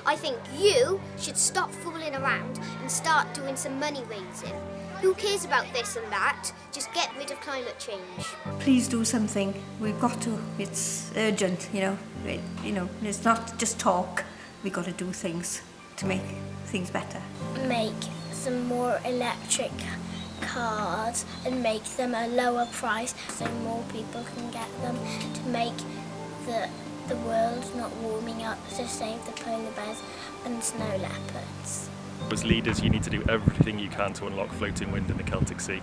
I think you should stop fooling around and start doing some money raising. Who cares about this and that? Just get rid of climate change. Please do something. We've got to. It's urgent, It's not just talk. We've got to do things to make things better. Make some more electric cars and make them a lower price so more people can get them, to make the world not warming up, to save the polar bears and snow leopards. As leaders, you need to do everything you can to unlock floating wind in the Celtic Sea.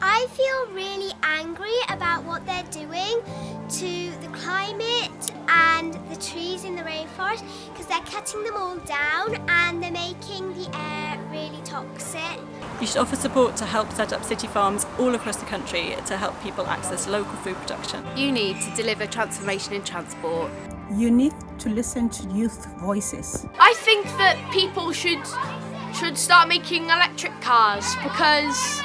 I feel really angry about what they're doing to the climate and the trees in the rainforest, because they're cutting them all down and they're making the air really toxic. You should offer support to help set up city farms all across the country to help people access local food production. You need to deliver transformation in transport. You need to listen to youth voices. I think that people should start making electric cars because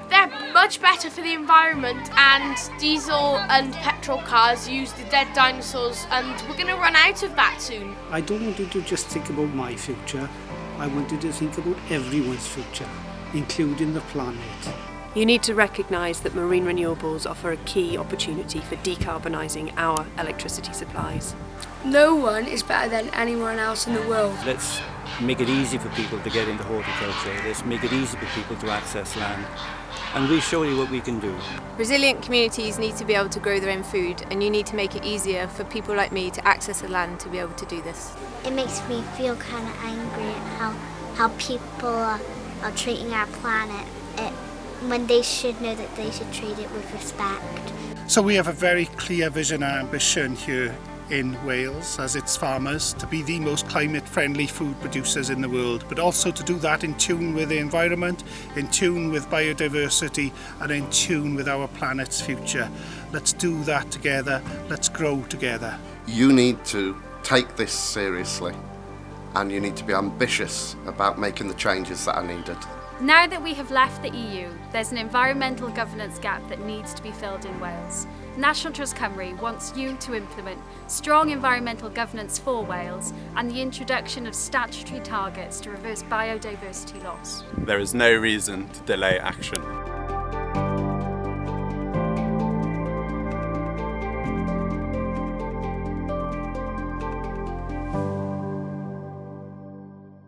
they're much better for the environment, and diesel and petrol cars use the dead dinosaurs, and we're going to run out of that soon. I don't want you to just think about my future. I want you to think about everyone's future, including the planet. You need to recognise that marine renewables offer a key opportunity for decarbonising our electricity supplies. No one is better than anyone else in the world. Let's make it easy for people to get into horticulture. Let's make it easy for people to access land. And we'll show you what we can do. Resilient communities need to be able to grow their own food, and you need to make it easier for people like me to access the land to be able to do this. It makes me feel kind of angry at how people are treating our planet when they should know that they should treat it with respect. So we have a very clear vision and ambition here in Wales as its farmers to be the most climate-friendly food producers in the world, but also to do that in tune with the environment, in tune with biodiversity, and in tune with our planet's future. Let's do that together. Let's grow together. You need to take this seriously, and you need to be ambitious about making the changes that are needed. Now that we have left the EU, there's an environmental governance gap that needs to be filled in Wales. National Trust Cymru wants you to implement strong environmental governance for Wales and the introduction of statutory targets to reverse biodiversity loss. There is no reason to delay action.